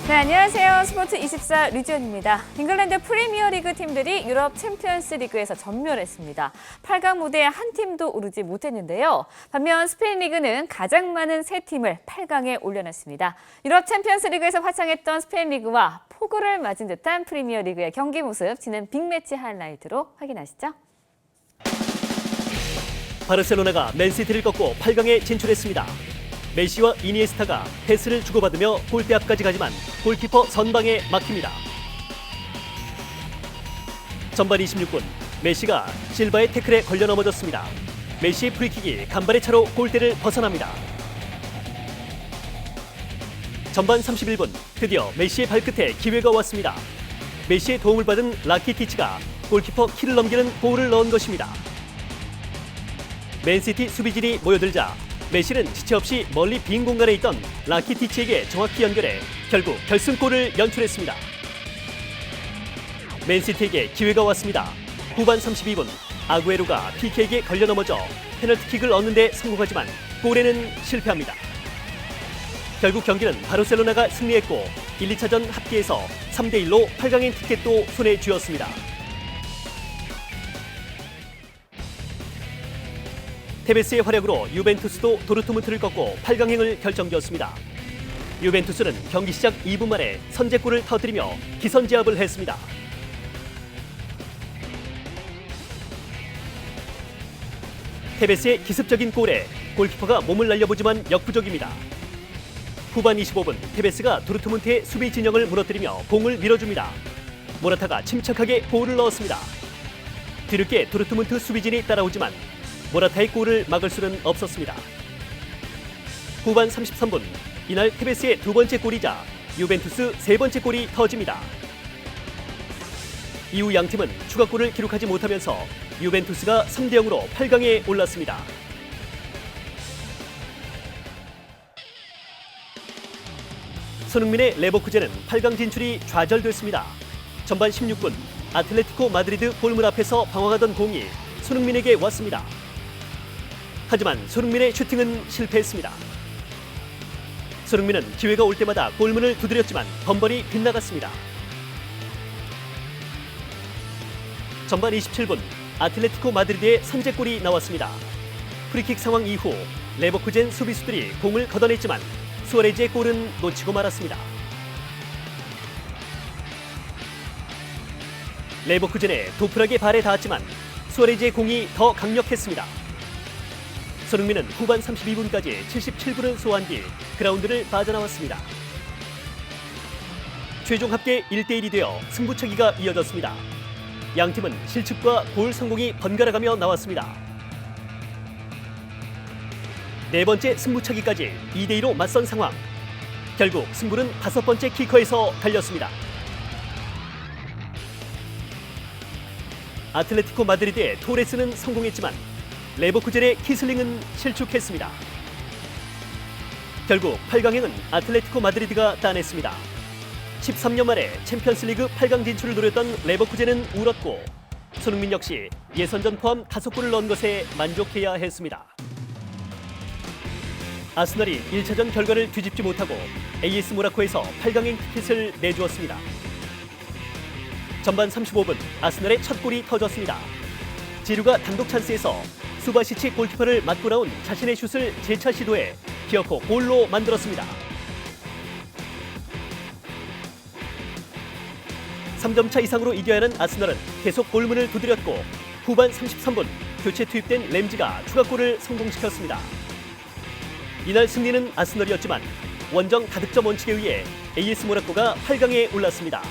네, 안녕하세요. 스포츠24 류지연입니다. 잉글랜드 프리미어리그 팀들이 유럽 챔피언스 리그에서 전멸했습니다. 8강 무대에 한 팀도 오르지 못했는데요. 반면 스페인 리그는 가장 많은 3팀을 8강에 올려놨습니다. 유럽 챔피언스 리그에서 화창했던 스페인 리그와 폭우를 맞은 듯한 프리미어리그의 경기 모습, 지는 빅매치 하이라이트로 확인하시죠. 바르셀로나가 맨시티를 꺾고 8강에 진출했습니다. 메시와 이니에스타가 패스를 주고받으며 골대 앞까지 가지만 골키퍼 선방에 막힙니다. 전반 26분, 메시가 실바의 태클에 걸려 넘어졌습니다. 메시의 프리킥이 간발의 차로 골대를 벗어납니다. 전반 31분, 드디어 메시의 발끝에 기회가 왔습니다. 메시의 도움을 받은 라키티치가 골키퍼 키를 넘기는 골을 넣은 것입니다. 맨시티 수비진이 모여들자 메시는 지체 없이 멀리 빈 공간에 있던 라키티치에게 정확히 연결해 결국 결승골을 연출했습니다. 맨시티에게 기회가 왔습니다. 후반 32분, 아구에로가 PK에게 걸려 넘어져 페널티킥을 얻는 데 성공하지만 골에는 실패합니다. 결국 경기는 바르셀로나가 승리했고 1, 2차전 합계에서 3대1로 8강행 티켓도 손에 쥐었습니다. 테베스의 활약으로 유벤투스도 도르트문트를 꺾고 8강행을 결정지었습니다. 유벤투스는 경기 시작 2분 만에 선제골을 터뜨리며 기선제압을 했습니다. 테베스의 기습적인 골에 골키퍼가 몸을 날려보지만 역부족입니다. 후반 25분, 테베스가 도르트문트의 수비 진영을 무너뜨리며 공을 밀어줍니다. 모라타가 침착하게 골을 넣었습니다. 뒤늦게 도르트문트 수비진이 따라오지만 모라타의 골을 막을 수는 없었습니다. 후반 33분, 이날 테베스의 두 번째 골이자 유벤투스 세 번째 골이 터집니다. 이후 양팀은 추가골을 기록하지 못하면서 유벤투스가 3대0으로 8강에 올랐습니다. 손흥민의 레버쿠젠은 8강 진출이 좌절됐습니다. 전반 16분, 아틀레티코 마드리드 골문 앞에서 방황하던 공이 손흥민에게 왔습니다. 하지만 손흥민의 슈팅은 실패했습니다. 손흥민은 기회가 올 때마다 골문을 두드렸지만 번번이 빗나갔습니다. 전반 27분, 아틀레티코 마드리드의 선제골이 나왔습니다. 프리킥 상황 이후 레버쿠젠 수비수들이 공을 걷어냈지만 수아레즈의 골은 놓치고 말았습니다. 레버쿠젠의 도프락의 발에 닿았지만 수아레즈의 공이 더 강력했습니다. 손흥민은 후반 32분까지 77분을 소화한 뒤 그라운드를 빠져나왔습니다. 최종 합계 1대1이 되어 승부차기가 이어졌습니다. 양팀은 실축과 골 성공이 번갈아가며 나왔습니다. 네 번째 승부차기까지 2대2로 맞선 상황. 결국 승부는 5번째 키커에서 갈렸습니다. 아틀레티코 마드리드의 토레스는 성공했지만 레버쿠젠의 키슬링은 실축했습니다. 결국 8강행은 아틀레티코 마드리드가 따냈습니다. 13년 만에 챔피언스리그 8강 진출을 노렸던 레버쿠젠은 울었고 손흥민 역시 예선전 포함 5골을 넣은 것에 만족해야 했습니다. 아스널이 1차전 결과를 뒤집지 못하고 AS 모나코에서 8강행 티켓을 내주었습니다. 전반 35분, 아스널의 첫 골이 터졌습니다. 지루가 단독 찬스에서 수바시치 골키퍼를 맞고 나온 자신의 슛을 재차 시도해 기어코 골로 만들었습니다. 3점 차 이상으로 이겨야 하는 아스널은 계속 골문을 두드렸고 후반 33분 교체 투입된 램지가 추가골을 성공시켰습니다. 이날 승리는 아스널이었지만 원정 다득점 원칙에 의해 AS 모나코가 8강에 올랐습니다.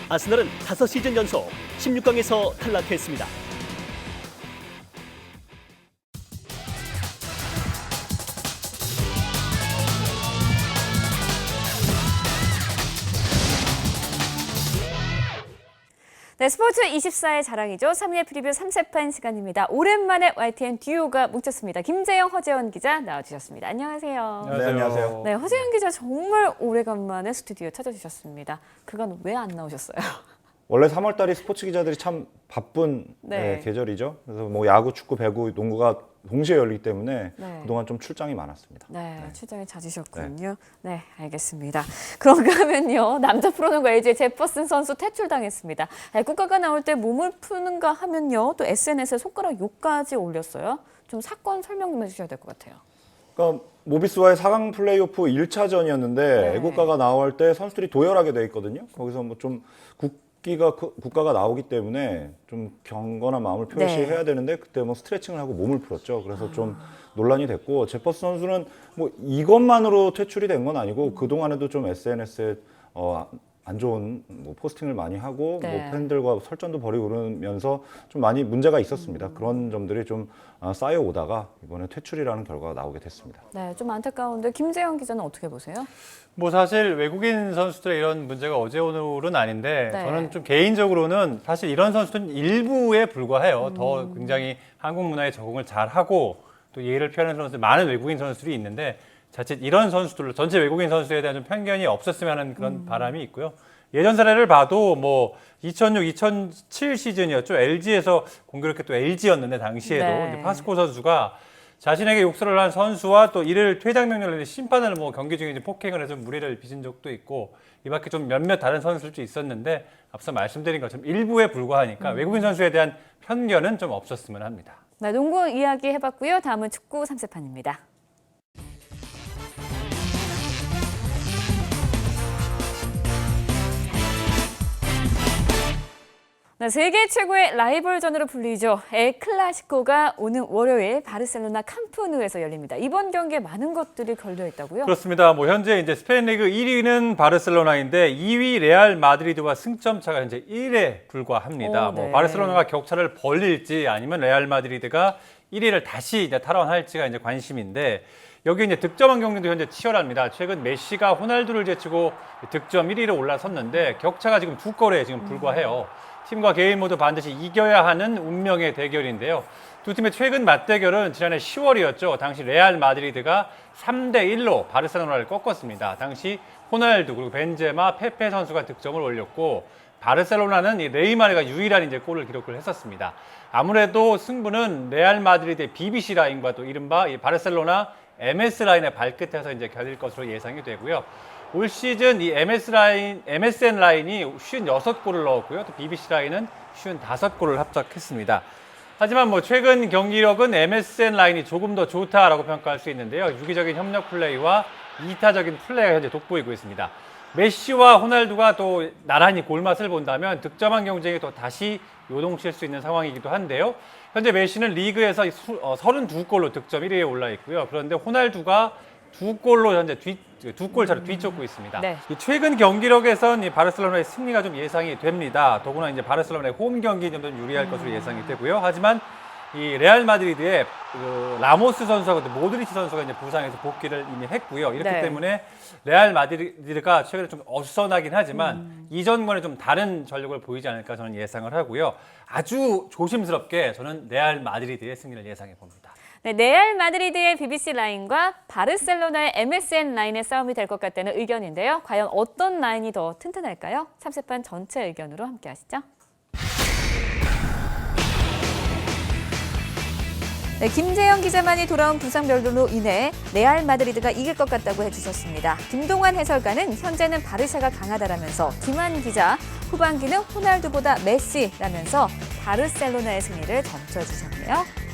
아스널은 5시즌 연속 16강에서 탈락했습니다. 네, 스포츠24의 자랑이죠. 3회 프리뷰 3세판 시간입니다. 오랜만에 YTN 듀오가 뭉쳤습니다. 김재영, 허재원 기자 나와주셨습니다. 안녕하세요. 네, 안녕하세요. 네, 허재원 기자 정말 오래간만에 스튜디오 찾아주셨습니다. 그간 왜 안 나오셨어요? 원래 3월 달이 스포츠 기자들이 참 바쁜 네. 계절이죠. 그래서 뭐 야구, 축구, 배구, 농구가 동시에 열리기 때문에 네. 그동안 좀 출장이 많았습니다. 네, 출장이 잦으셨군요. 네, 알겠습니다. 그런가 하면요, 남자 프로농구 LG의 제퍼슨 선수 퇴출당했습니다. 국가가 나올 때 몸을 푸는가 하면요, 또 SNS에 손가락 욕까지 올렸어요. 좀 사건 설명 좀 해주셔야 될 것 같아요. 그러니까 모비스와의 4강 플레이오프 1차전이었는데 네. 애국가가 나올 때 선수들이 도열하게 돼 있거든요. 거기서 뭐 좀 국가가 나오기 때문에 좀 경건한 마음을 표시해야 되는데 그때 뭐 스트레칭을 하고 몸을 풀었죠. 그래서 좀 논란이 됐고 제퍼스 선수는 뭐 이것만으로 퇴출이 된 건 아니고 그 동안에도 좀 SNS에 안 좋은 뭐 포스팅을 많이 하고 네. 뭐 팬들과 설전도 벌이고 그러면서 좀 많이 문제가 있었습니다. 그런 점들이 좀 쌓여오다가 이번에 퇴출이라는 결과가 나오게 됐습니다. 네, 좀 안타까운데 김재영 기자는 어떻게 보세요? 뭐 사실 외국인 선수들의 이런 문제가 어제 오늘은 아닌데 네. 저는 좀 개인적으로는 사실 이런 선수들은 일부에 불과해요. 더 굉장히 한국 문화에 적응을 잘하고 또 예의를 표하는 선수들 많은 외국인 선수들이 있는데 자칫 이런 선수들로 전체 외국인 선수에 대한 좀 편견이 없었으면 하는 그런 바람이 있고요. 예전 사례를 봐도 뭐 2006, 2007 시즌이었죠. LG에서 공교롭게 또 LG였는데 당시에도 네. 이제 파스코 선수가 자신에게 욕설을 한 선수와 또 이를 퇴장 명령을 내린 심판을 뭐 경기 중에 이제 폭행을 해서 무리를 빚은 적도 있고 이 밖에 좀 몇몇 다른 선수들도 있었는데 앞서 말씀드린 것처럼 일부에 불과하니까 외국인 선수에 대한 편견은 좀 없었으면 합니다. 네, 농구 이야기 해봤고요. 다음은 축구 3세판입니다. 네, 세계 최고의 라이벌전으로 불리죠. 엘 클라시코가 오는 월요일 바르셀로나 캄프누에서 열립니다. 이번 경기에 많은 것들이 걸려 있다고요? 그렇습니다. 뭐 현재 이제 스페인 리그 1위는 바르셀로나인데 2위 레알 마드리드와 승점 차가 현재 1에 불과합니다. 네. 뭐 바르셀로나가 격차를 벌릴지 아니면 레알 마드리드가 1위를 다시 이제 탈환할지가 이제 관심인데 여기 이제 득점한 경기도 현재 치열합니다. 최근 메시가 호날두를 제치고 득점 1위로 올라섰는데 격차가 지금 2골에 지금 불과해요. 팀과 개인 모두 반드시 이겨야 하는 운명의 대결인데요. 두 팀의 최근 맞대결은 지난해 10월이었죠. 당시 레알 마드리드가 3대1로 바르셀로나를 꺾었습니다. 당시 호날두 그리고 벤제마, 페페 선수가 득점을 올렸고 바르셀로나는 이 네이마르가 유일한 이제 골을 기록을 했었습니다. 아무래도 승부는 레알 마드리드의 BBC 라인과 또 이른바 이 바르셀로나 MS 라인의 발끝에서 이제 겨릴 것으로 예상이 되고요. 올 시즌 이 MSN 라인이 56골을 넣었고요. 또 BBC 라인은 55골을 합작했습니다. 하지만 뭐 최근 경기력은 MSN 라인이 조금 더 좋다라고 평가할 수 있는데요. 유기적인 협력 플레이와 이타적인 플레이가 현재 돋보이고 있습니다. 메시와 호날두가 또 나란히 골맛을 본다면 득점한 경쟁이 또 다시 요동칠 수 있는 상황이기도 한데요. 현재 메시는 리그에서 32골로 득점 1위에 올라 있고요. 그런데 호날두가 2골로 현재 두 골 차로 뒤쫓고 있습니다. 네. 이 최근 경기력에선 이 바르셀로나의 승리가 좀 예상이 됩니다. 더구나 이제 바르셀로나의 홈 경기 좀 더 유리할 것으로 예상이 되고요. 하지만 이 레알 마드리드의 그 라모스 선수하고 모드리치 선수가 이제 부상에서 복귀를 이미 했고요. 이렇기 네. 때문에 레알 마드리드가 최근에 좀 어수선하긴 하지만 이전과는 좀 다른 전력을 보이지 않을까 저는 예상을 하고요. 아주 조심스럽게 저는 레알 마드리드의 승리를 예상해 봅니다. 네, 레알 마드리드의 BBC 라인과 바르셀로나의 MSN 라인의 싸움이 될 것 같다는 의견인데요. 과연 어떤 라인이 더 튼튼할까요? 3세판 전체 의견으로 함께 하시죠. 네, 김재영 기자만이 돌아온 부상별로 인해 레알 마드리드가 이길 것 같다고 해주셨습니다. 김동환 해설가는 현재는 바르샤가 강하다라면서 김한 기자 후반기는 호날두보다 메시라면서 바르셀로나의 승리를 점쳐주셨네요.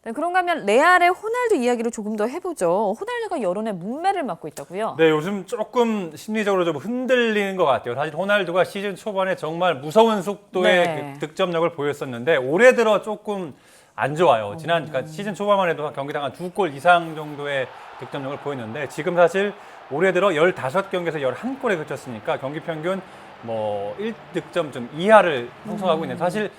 네, 그런가 하면 레알의 호날두 이야기를 조금 더 해보죠. 호날두가 여론의 문매를 맡고 있다고요? 네, 요즘 조금 심리적으로 좀 흔들리는 것 같아요. 사실 호날두가 시즌 초반에 정말 무서운 속도의 네. 그 득점력을 보였었는데 올해 들어 조금 안 좋아요. 그러니까 시즌 초반만 해도 경기당 한 2골 이상 정도의 득점력을 보였는데 지금 사실 올해 들어 15경기에서 11골에 그쳤으니까 경기 평균 뭐 1득점 좀 이하를 형성하고 있는 사실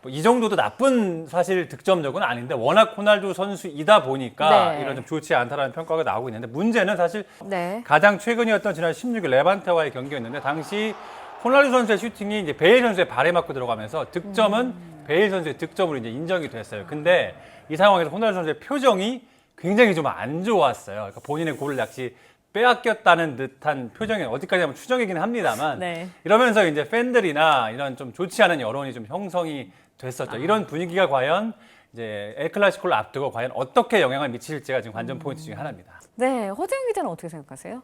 이 정도도 나쁜 사실 득점력은 아닌데 워낙 호날두 선수이다 보니까 네. 이런 좀 좋지 않다라는 평가가 나오고 있는데 문제는 사실 네. 가장 최근이었던 지난 16일 레반테와의 경기였는데 당시 호날두 선수의 슈팅이 이제 베일 선수의 발에 맞고 들어가면서 득점은 베일 선수의 득점으로 이제 인정이 됐어요. 근데 이 상황에서 호날두 선수의 표정이 굉장히 좀 안 좋았어요. 그러니까 본인의 골을 역시 빼앗겼다는 듯한 표정이 어디까지 하면 추정이긴 합니다만 네. 이러면서 이제 팬들이나 이런 좀 좋지 않은 여론이 좀 형성이 됐었죠. 이런 분위기가 과연 이제 엘클라시코를 앞두고 과연 어떻게 영향을 미칠지가 지금 관전 포인트 중에 하나입니다. 네, 허재영 기자는 어떻게 생각하세요?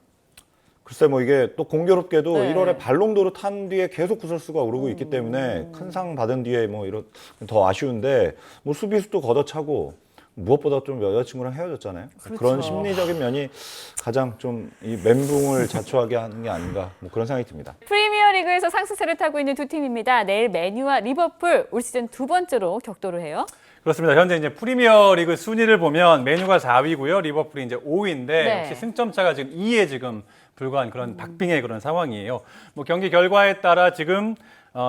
글쎄 뭐 이게 또 공교롭게도 네. 1월에 발롱도르 탄 뒤에 계속 구설수가 오르고 있기 때문에 큰 상 받은 뒤에 뭐 이런 더 아쉬운데 뭐 수비수도 걷어차고 무엇보다 좀 여자친구랑 헤어졌잖아요. 그렇죠. 그런 심리적인 면이 가장 좀 이 멘붕을 자초하게 하는 게 아닌가 뭐 그런 생각이 듭니다. 프리미어리그에서 상승세를 타고 있는 두 팀입니다. 내일 맨유와 리버풀 올 시즌 두 번째로 격돌을 해요. 그렇습니다. 현재 이제 프리미어리그 순위를 보면 메뉴가 4위고요, 리버풀이 이제 5위인데 네. 역시 승점 차가 지금 2에 지금 불과한 그런 박빙의 그런 상황이에요. 뭐 경기 결과에 따라 지금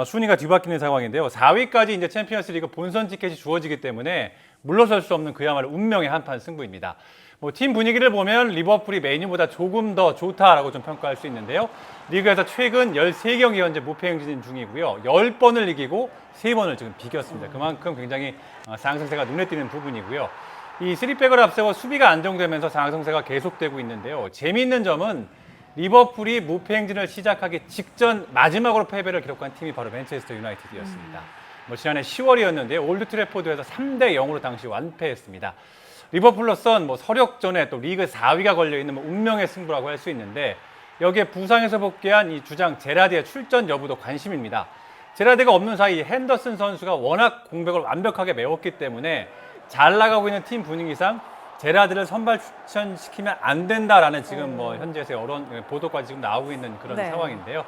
순위가 뒤바뀌는 상황인데요. 4위까지 이제 챔피언스리그 본선 티켓이 주어지기 때문에 물러설 수 없는 그야말로 운명의 한판 승부입니다. 뭐 팀 분위기를 보면 리버풀이 메뉴보다 조금 더 좋다라고 좀 평가할 수 있는데요. 리그에서 최근 13경기 현재 무패 행진 중이고요. 10번을 이기고 3번을 지금 비겼습니다. 그만큼 굉장히 상승세가 눈에 띄는 부분이고요. 이 3백을 앞세워 수비가 안정되면서 상승세가 계속되고 있는데요. 재미있는 점은 리버풀이 무패 행진을 시작하기 직전 마지막으로 패배를 기록한 팀이 바로 맨체스터 유나이티드였습니다. 뭐 지난해 10월이었는데요. 올드 트래포드에서 3대 0으로 당시 완패했습니다. 리버풀로선 뭐 서력전에 또 리그 4위가 걸려있는 뭐 운명의 승부라고 할 수 있는데 여기에 부상에서 복귀한 이 주장 제라드의 출전 여부도 관심입니다. 제라드가 없는 사이 핸더슨 선수가 워낙 공백을 완벽하게 메웠기 때문에 잘 나가고 있는 팀 분위기상 제라드를 선발 추천시키면 안 된다라는 지금 뭐 현지에서의 언론 보도까지 지금 나오고 있는 그런 네. 상황인데요.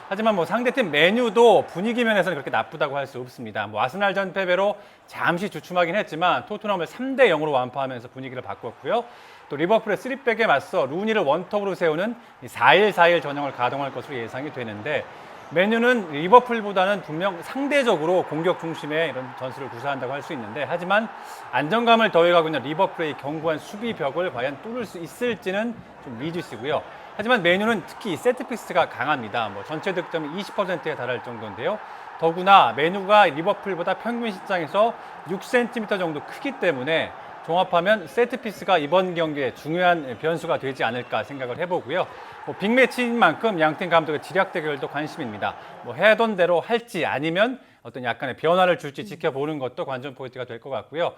하지만 뭐 상대팀 메뉴도 분위기 면에서는 그렇게 나쁘다고 할 수 없습니다. 뭐 아스날전 패배로 잠시 주춤하긴 했지만 토트넘을 3대 0으로 완파하면서 분위기를 바꿨고요. 또 리버풀의 3백에 맞서 루니를 원톱으로 세우는 4-1-4-1 전형을 가동할 것으로 예상이 되는데 메뉴는 리버풀보다는 분명 상대적으로 공격 중심의 이런 전술을 구사한다고 할 수 있는데 하지만 안정감을 더해가고 있는 리버풀의 견고한 수비벽을 과연 뚫을 수 있을지는 좀 미지수고요. 하지만 메뉴는 특히 세트피스가 강합니다. 뭐 전체 득점이 20%에 달할 정도인데요. 더구나 메뉴가 리버풀보다 평균 시장에서 6cm 정도 크기 때문에 종합하면 세트피스가 이번 경기에 중요한 변수가 되지 않을까 생각을 해보고요. 뭐 빅매치인 만큼 양팀 감독의 지략 대결도 관심입니다. 뭐 해던 대로 할지 아니면 어떤 약간의 변화를 줄지 지켜보는 것도 관전 포인트가 될 것 같고요.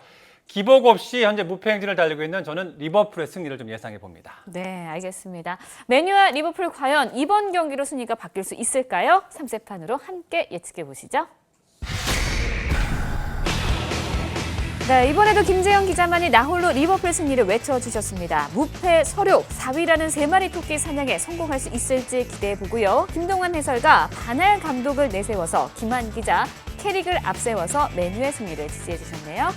기복 없이 현재 무패 행진을 달리고 있는 저는 리버풀의 승리를 좀 예상해 봅니다. 네, 알겠습니다. 맨유와 리버풀 과연 이번 경기로 순위가 바뀔 수 있을까요? 3세판으로 함께 예측해 보시죠. 네, 이번에도 김재영 기자만이 나홀로 리버풀 승리를 외쳐주셨습니다. 무패 서륙 4위라는 3마리 토끼 사냥에 성공할 수 있을지 기대해보고요. 김동완 해설가 반할 감독을 내세워서 김한 기자 캐릭을 앞세워서 맨유의 승리를 지지해주셨네요.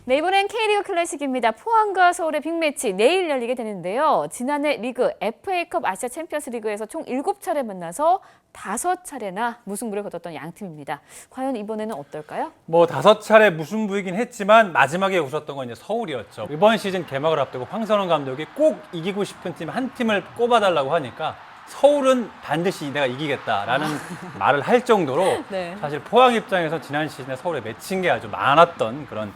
네, 이번엔 K리그 클래식입니다. 포항과 서울의 빅매치 내일 열리게 되는데요. 지난해 리그 FA컵 아시아 챔피언스 리그에서 총 7차례 만나서 5차례나 무승부를 거뒀던 양팀입니다. 과연 이번에는 어떨까요? 뭐 5차례 무승부이긴 했지만 마지막에 웃었던 건 이제 서울이었죠. 이번 시즌 개막을 앞두고 황선홍 감독이 꼭 이기고 싶은 팀 한 팀을 꼽아달라고 하니까 서울은 반드시 내가 이기겠다라는 말을 할 정도로 네. 사실 포항 입장에서 지난 시즌에 서울에 맺힌 게 아주 많았던 그런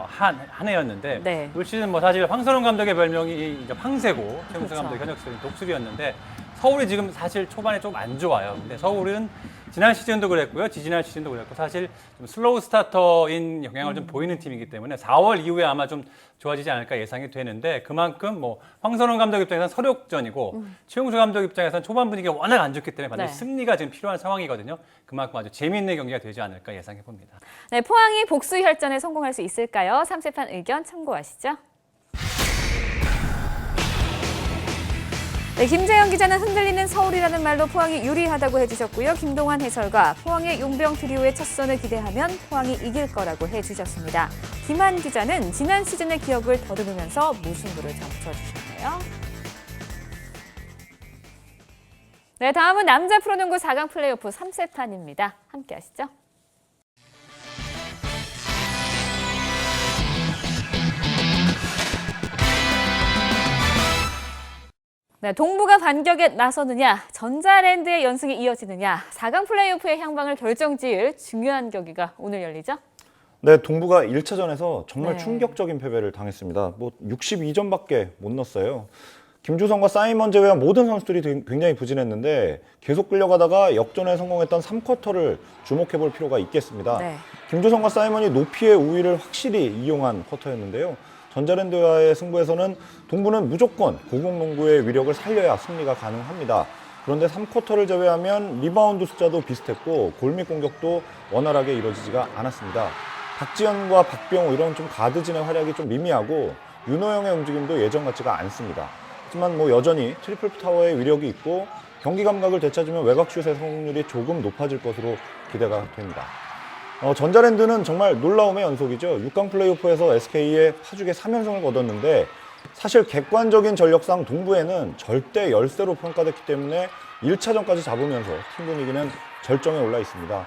한 해였는데 네. 올 시즌 뭐 사실 황선홍 감독의 별명이 이제 황새고 최용수 그렇죠. 감독의 현역수는 독수리였는데 서울이 지금 사실 초반에 좀 안 좋아요. 근데 서울은 지난 시즌도 그랬고요. 지지난 시즌도 그랬고 사실 좀 슬로우 스타터인 영향을 좀 보이는 팀이기 때문에 4월 이후에 아마 좀 좋아지지 않을까 예상이 되는데 그만큼 뭐 황선홍 감독 입장에서는 서력전이고 최용수 감독 입장에서는 초반 분위기가 워낙 안 좋기 때문에 반드시 네. 승리가 지금 필요한 상황이거든요. 그만큼 아주 재미있는 경기가 되지 않을까 예상해 봅니다. 네, 포항이 복수 혈전에 성공할 수 있을까요? 3세판 의견 참고하시죠. 네, 김재영 기자는 흔들리는 서울이라는 말로 포항이 유리하다고 해주셨고요. 김동완 해설가 포항의 용병 트리오의 첫 선을 기대하면 포항이 이길 거라고 해주셨습니다. 김한 기자는 지난 시즌의 기억을 더듬으면서 무승부를 점쳐주셨네요. 네, 다음은 남자 프로농구 4강 플레이오프 3세판입니다. 함께 하시죠. 네, 동부가 반격에 나서느냐, 전자랜드의 연승이 이어지느냐, 4강 플레이오프의 향방을 결정지을 중요한 경기가 오늘 열리죠? 네, 동부가 1차전에서 정말 네. 충격적인 패배를 당했습니다. 뭐 62점밖에 못 넣었어요. 김주성과 사이먼 제외한 모든 선수들이 굉장히 부진했는데 계속 끌려가다가 역전에 성공했던 3쿼터를 주목해볼 필요가 있겠습니다. 네. 김주성과 사이먼이 높이의 우위를 확실히 이용한 쿼터였는데요. 전자랜드와의 승부에서는 동부는 무조건 고공농구의 위력을 살려야 승리가 가능합니다. 그런데 3쿼터를 제외하면 리바운드 숫자도 비슷했고 골밑 공격도 원활하게 이루어지지가 않았습니다. 박지현과 박병호 이런 좀 가드진의 활약이 좀 미미하고 윤호영의 움직임도 예전 같지가 않습니다. 하지만 여전히 트리플 타워의 위력이 있고 경기 감각을 되찾으면 외곽슛의 성공률이 조금 높아질 것으로 기대가 됩니다. 전자랜드는 정말 놀라움의 연속이죠. 6강 플레이오프에서 SK의 파죽의 3연승을 거뒀는데 사실 객관적인 전력상 동부에는 절대 열세로 평가됐기 때문에 1차전까지 잡으면서 팀 분위기는 절정에 올라 있습니다.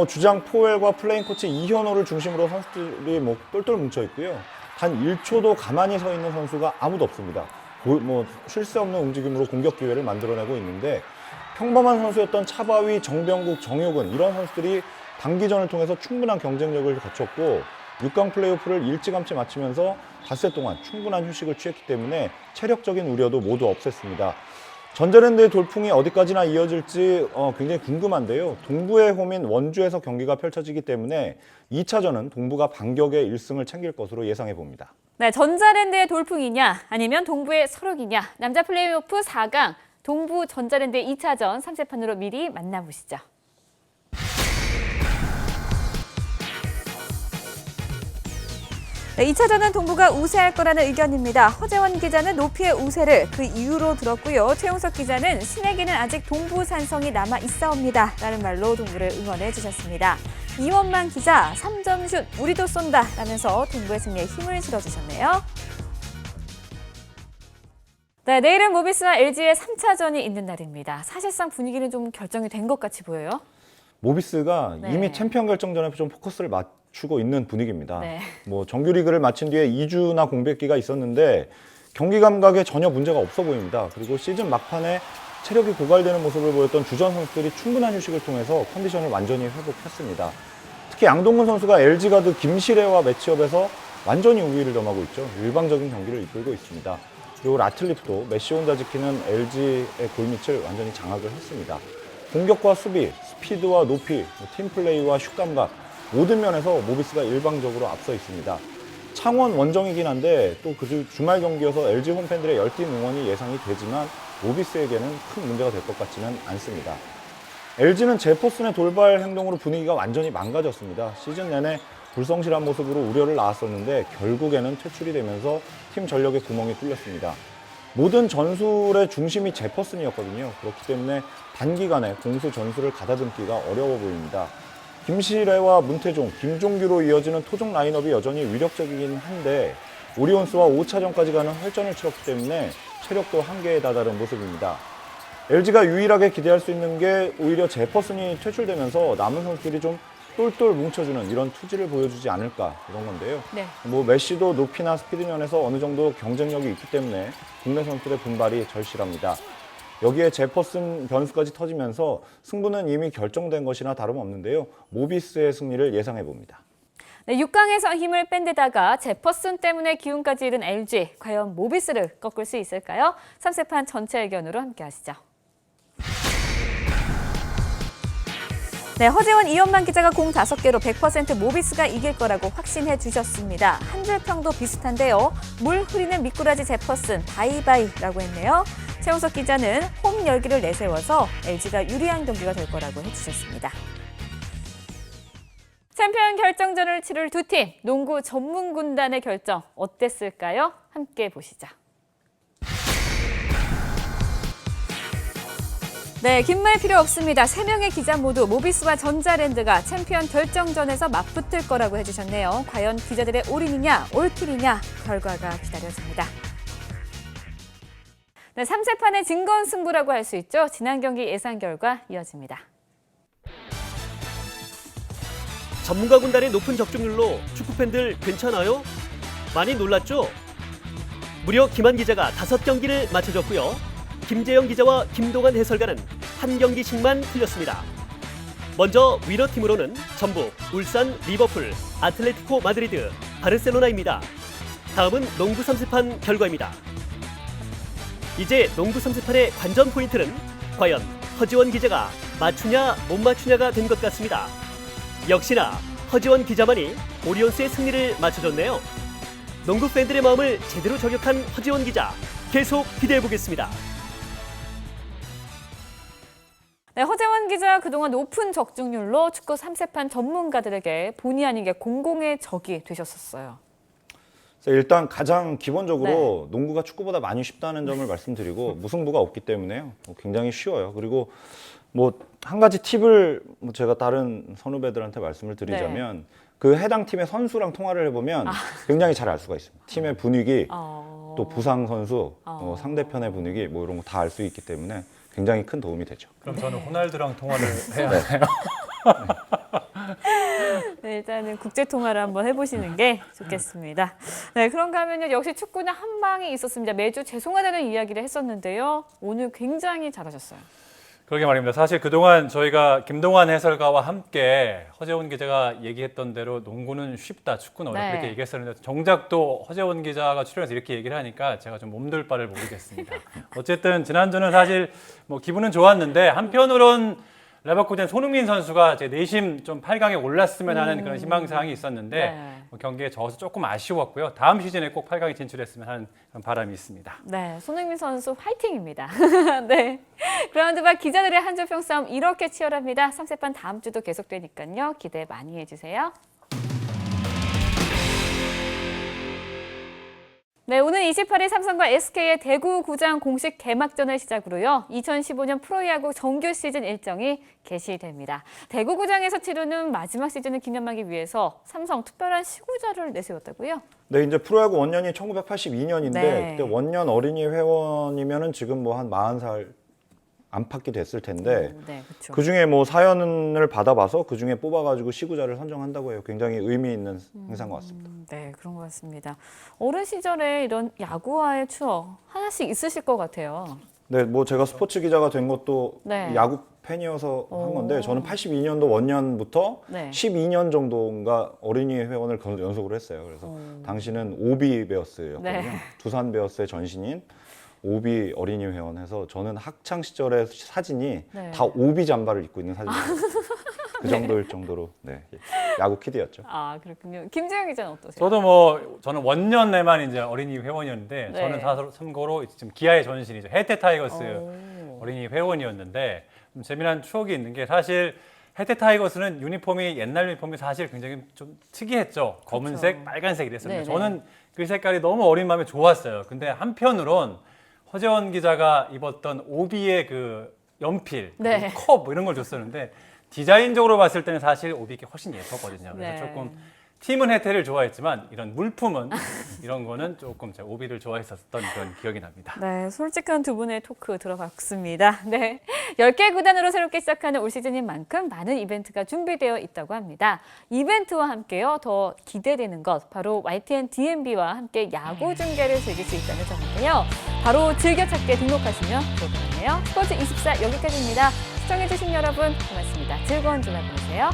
주장 포웰과 플레잉 코치 이현호를 중심으로 선수들이 똘똘 뭉쳐 있고요. 단 1초도 가만히 서 있는 선수가 아무도 없습니다. 쉴 새 없는 움직임으로 공격 기회를 만들어내고 있는데 평범한 선수였던 차바위, 정병국, 정효근 이런 선수들이 단기전을 통해서 충분한 경쟁력을 갖췄고 6강 플레이오프를 일찌감치 마치면서 닷새 동안 충분한 휴식을 취했기 때문에 체력적인 우려도 모두 없앴습니다. 전자랜드의 돌풍이 어디까지나 이어질지 굉장히 궁금한데요. 동부의 홈인 원주에서 경기가 펼쳐지기 때문에 2차전은 동부가 반격의 1승을 챙길 것으로 예상해 봅니다. 네, 전자랜드의 돌풍이냐 아니면 동부의 서록이냐. 남자 플레이오프 4강 동부 전자랜드의 2차전 3세판으로 미리 만나보시죠. 네, 2차전은 동부가 우세할 거라는 의견입니다. 허재원 기자는 높이의 우세를 그 이유로 들었고요. 최용석 기자는 신에게는 아직 동부 산성이 남아 있사옵니다. 라는 말로 동부를 응원해 주셨습니다. 이원만 기자, 3점 슛 우리도 쏜다 라면서 동부의 승리에 힘을 실어주셨네요. 네, 내일은 모비스와 LG의 3차전이 있는 날입니다. 사실상 분위기는 좀 결정이 된 것 같이 보여요. 모비스가 네. 이미 챔피언 결정전에 좀 포커스를 맞추고 있는 분위기입니다. 네. 정규리그를 마친 뒤에 2주나 공백기가 있었는데 경기 감각에 전혀 문제가 없어 보입니다. 그리고 시즌 막판에 체력이 고갈되는 모습을 보였던 주전 선수들이 충분한 휴식을 통해서 컨디션을 완전히 회복했습니다. 특히 양동근 선수가 LG 가드 김시래와 매치업에서 완전히 우위를 점하고 있죠. 일방적인 경기를 이끌고 있습니다. 그리고 라틀리프도 메시 혼자 지키는 LG의 골밑을 완전히 장악을 했습니다. 공격과 수비, 스피드와 높이, 팀플레이와 슛 감각 모든 면에서 모비스가 일방적으로 앞서 있습니다. 창원 원정이긴 한데 또 그 주말 경기여서 LG 홈팬들의 열띤 응원이 예상이 되지만 모비스에게는 큰 문제가 될 것 같지는 않습니다. LG는 제퍼슨의 돌발 행동으로 분위기가 완전히 망가졌습니다. 시즌 내내 불성실한 모습으로 우려를 낳았었는데 결국에는 퇴출이 되면서 팀 전력에 구멍이 뚫렸습니다. 모든 전술의 중심이 제퍼슨이었거든요. 그렇기 때문에 단기간에 공수 전술을 가다듬기가 어려워 보입니다. 김시래와 문태종, 김종규로 이어지는 토종 라인업이 여전히 위력적이긴 한데 오리온스와 5차전까지 가는 활전을 치렀기 때문에 체력도 한계에 다다른 모습입니다. LG가 유일하게 기대할 수 있는 게 오히려 제퍼슨이 퇴출되면서 남은 선수들이 좀 똘똘 뭉쳐주는 이런 투지를 보여주지 않을까 이런 건데요. 네. 메시도 높이나 스피드 면에서 어느 정도 경쟁력이 있기 때문에 국내 선수들의 분발이 절실합니다. 여기에 제퍼슨 변수까지 터지면서 승부는 이미 결정된 것이나 다름없는데요. 모비스의 승리를 예상해 봅니다. 네, 6강에서 힘을 뺀 데다가 제퍼슨 때문에 기운까지 잃은 LG. 과연 모비스를 꺾을 수 있을까요? 3세판 전체 의견으로 함께 하시죠. 네, 허재원, 이현만 기자가 공 5개로 100% 모비스가 이길 거라고 확신해 주셨습니다. 한 줄 평도 비슷한데요. 물 흐리는 미꾸라지 제퍼슨 바이바이라고 했네요. 최용석 기자는 홈 열기를 내세워서 LG가 유리한 경기가 될 거라고 해주셨습니다. 챔피언 결정전을 치를 두 팀, 농구 전문 군단의 결정 어땠을까요? 함께 보시죠. 네, 긴 말 필요 없습니다. 3명의 기자 모두 모비스와 전자랜드가 챔피언 결정전에서 맞붙을 거라고 해주셨네요. 과연 기자들의 올인이냐, 올킬이냐 결과가 기다려집니다. 네, 3세판의 진검승부라고 할 수 있죠. 지난 경기 예상 결과 이어집니다. 전문가 군단의 높은 적중률로 축구팬들 괜찮아요? 많이 놀랐죠? 무려 김한 기자가 5경기를 맞춰줬고요. 김재영 기자와 김동환 해설가는 한 경기씩만 틀렸습니다. 먼저 위너팀으로는 전북, 울산, 리버풀, 아틀레티코 마드리드, 바르셀로나입니다. 다음은 농구 3세판 결과입니다. 이제 농구 3세판의 관전 포인트는 과연 허지원 기자가 맞추냐 못 맞추냐가 된 것 같습니다. 역시나 허지원 기자만이 오리온스의 승리를 맞춰줬네요. 농구 팬들의 마음을 제대로 저격한 허지원 기자, 계속 기대해보겠습니다. 네, 허재원 기자 그동안 높은 적중률로 축구 3세판 전문가들에게 본의 아니게 공공의 적이 되셨었어요. 일단 가장 기본적으로 농구가 축구보다 많이 쉽다는 점을 말씀드리고 무승부가 없기 때문에요. 굉장히 쉬워요. 그리고 뭐 한 가지 팁을 제가 다른 선후배들한테 말씀을 드리자면 그 해당 팀의 선수랑 통화를 해보면 굉장히 잘 알 수가 있습니다. 팀의 분위기, 또 부상 선수, 상대편의 분위기 뭐 이런 거 다 알 수 있기 때문에 굉장히 큰 도움이 되죠. 그럼 저는 호날두랑 통화를 해야 하나요? 네, 일단은 국제 통화를 한번 해보시는 게 좋겠습니다. 네, 그런가 하면요. 역시 축구는 한 방이 있었습니다. 매주 죄송하다는 이야기를 했었는데요. 오늘 굉장히 잘하셨어요. 그러게 말입니다. 사실 그동안 저희가 김동완 해설가와 함께 허재원 기자가 얘기했던 대로 농구는 쉽다, 축구는 어렵다 이렇게 얘기했었는데 정작 또 허재원 기자가 출연해서 이렇게 얘기를 하니까 제가 좀 몸둘 바를 모르겠습니다. 어쨌든 지난주는 사실 뭐 기분은 좋았는데 한편으론 레버쿠젠 손흥민 선수가 제 내심 좀 8강에 올랐으면 하는 그런 희망사항이 있었는데 뭐 경기에 져서 조금 아쉬웠고요. 다음 시즌에 꼭 8강에 진출했으면 하는 그런 바람이 있습니다. 네, 손흥민 선수 화이팅입니다. 네, 그라운드바 기자들의 한줄 평 싸움 이렇게 치열합니다. 3세판 다음 주도 계속되니까요. 기대 많이 해주세요. 네, 오늘 28일 삼성과 SK의 대구구장 공식 개막전을 시작으로요. 2015년 프로야구 정규 시즌 일정이 개시됩니다. 대구구장에서 치르는 마지막 시즌을 기념하기 위해서 삼성 특별한 시구자를 내세웠다고요? 네, 이제 프로야구 원년이 1982년인데 네. 그때 원년 어린이 회원이면은 지금 뭐 한 40살 안팎이 됐을 텐데 네, 그렇죠. 그 중에 뭐 사연을 받아봐서 그 중에 뽑아가지고 시구자를 선정한다고 해요. 굉장히 의미 있는 행사인 것 같습니다. 네, 그런 것 같습니다. 어른 시절에 이런 야구와의 추억 하나씩 있으실 것 같아요. 네, 뭐 제가 스포츠 기자가 된 것도 네. 야구 팬이어서 한 오. 건데 저는 82년도 원년부터 네. 12년 정도인가 어린이 회원을 연속으로 했어요. 그래서 당시는 오비 베어스였거든요. 네. 두산 베어스의 전신인 오비 어린이 회원해서 저는 학창 시절의 사진이 네. 다 오비 잠바를 입고 있는 사진이에요. 그 정도일 정도로 야구 키드였죠. 아, 그렇군요. 김재영 기자는 어떠세요? 저는 원년 내만 이제 어린이 회원이었는데 네. 저는 참고로 지금 기아의 전신이죠. 해태 타이거스 오. 어린이 회원이었는데 좀 재미난 추억이 있는 게 사실 해태 타이거스는 유니폼이 옛날 유니폼이 사실 굉장히 좀 특이했죠. 검은색, 그렇죠. 빨간색 이랬었는데 네네. 저는 그 색깔이 너무 어린 마음에 좋았어요. 근데 한편으론 허재원 기자가 입었던 오비의 그 연필, 네. 컵 뭐 이런 걸 줬었는데 디자인적으로 봤을 때는 사실 오비가 훨씬 예뻤거든요. 그래서 네. 조금 팀은 혜태를 좋아했지만 이런 물품은 이런 거는 조금 제가 오비를 좋아했었던 그런 기억이 납니다. 네, 솔직한 두 분의 토크 들어봤습니다. 네, 10개 구단으로 새롭게 시작하는 올 시즌인 만큼 많은 이벤트가 준비되어 있다고 합니다. 이벤트와 함께요, 더 기대되는 것, 바로 YTN DMB와 함께 야구 중계를 즐길 수 있다는 점인데요. 바로 즐겨찾기에 등록하시면 좋을 것 같네요. 스포츠24 여기까지입니다. 시청해주신 여러분 고맙습니다. 즐거운 주말 보내세요.